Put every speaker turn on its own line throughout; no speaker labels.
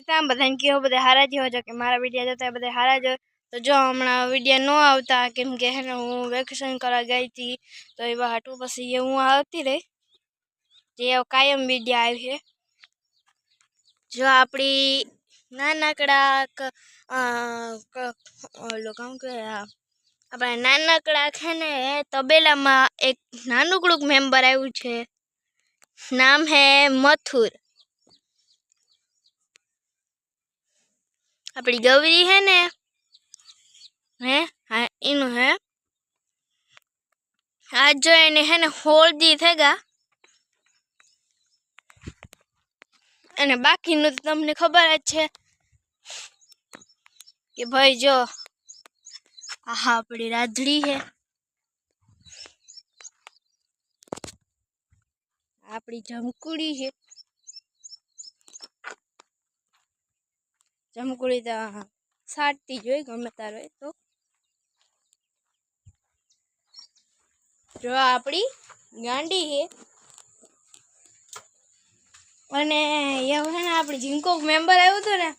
सीताराम बधाने कहो बधे हारा जी हो जो कि मारा विडिया जोता बधे हारा जो। तो जो हमणा विडिया न आवता केम के है ने हूँ वेकेशन करा गई थी तो एवा हाटू पछी ये हूँ आवती रही जे कायम विडिया आई है। जो आपणी नानकड़ा ओलो कहूं के अपना नानकड़ा है ने तबेला में एक नानुकड़ुक मेम्बर आव्યું છે। नाम है मथुर। अपनी गौरी है ने है हाँ इनु है आज जो एने है ने 16 दी थेगा अने बाकीनु तो तमने खबर ज छे कि भाई जो आहा अपनी राधड़ी है अपनी जमकुड़ी है। जमकुड़ी तो साटती जो गमे तारो तो जो अपनी गांडी है अने ये है ना अपनी जिनको मेम्बर आयो तो ने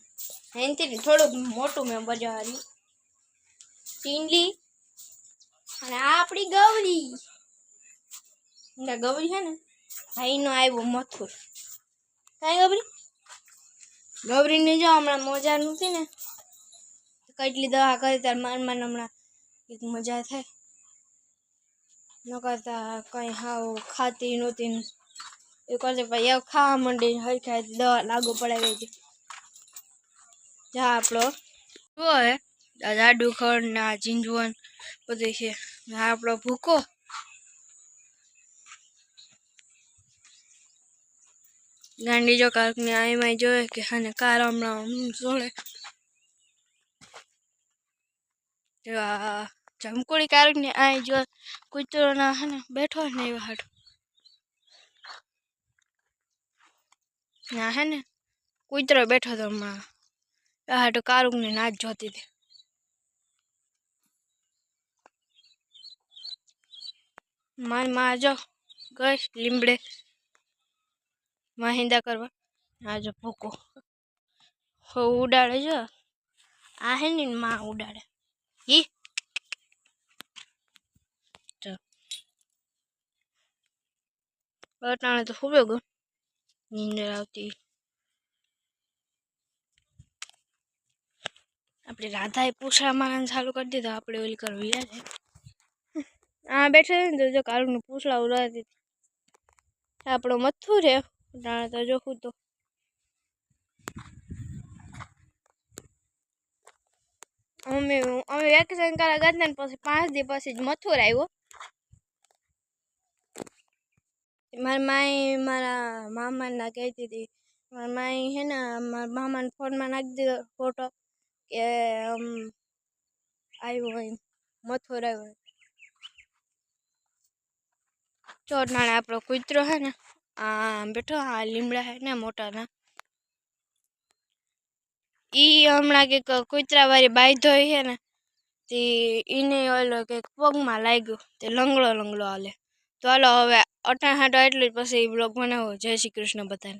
एनथी थोड़ो मोटो मेम्बर जो हारी टीनली अने आ अपनी गौरी ना गौरी है ना भाई नो आयो मथुर काई गौरी गौरी ने जो हमणा मोजा नथी ने કેટલી દવા કરી તાર માન હમણાં એક મજા થાય ન કરતા કઈ હાવ ખાતી નહોતી એ કરતે ભાઈ એવું ખાવા માંડી હઈ ખાઈ દવા લાગુ પડાવી હતી જા આપણો શું હે જાડુ ખડ ને આ ઝીંઝવન બધું છે આપણો ભૂકો ગાંડી જો કાંક ને આમાં જોયે કે હાને કાર હમણાં જોડે जमकुड़ी कारक ने आई जो कुतरो ना है ना बैठो नहीं हाट ना है ने कुतरो बैठो तो मां हाट कारक ने नाच जोती थी मार मां जो गई लीमड़े माहिंदा करवा आज भूको हो उड़ाड़े जो आ है नी मां उड़ाड़े ही अटाणे तो खूब गो नींदर आवती अपनी राधा पूछड़ा मारना चालू कर दी तो आपणे ओली करवी है आ बैठे ने जो कालू ने पूछड़ा उड़ा दी आपणो मथुर है अटाणे तो जो खुद तो अमे अमे वेकेशन करा गया ने પછી 5 દી પછી મથુર આવ્યો मार माई मारा मामा ना कहती थी मार माई है ना मार मामा ने फोन में नाख दी फोटो के आयो मथुर आयो चोट नाने आपरो कुतरो है ना आ बैठो आ लीमड़ा है ना मोटा ना ई हमणा के कुतरा वाली बाई धोई है ना ती इने ओलो के पग में लाग्यो ते लंगड़ो लंगड़ो हाले तो हालो हवे अटाण हाटो એટલું જ પછી બ્લોગ બનાવો जय श्री कृष्ण बधाने।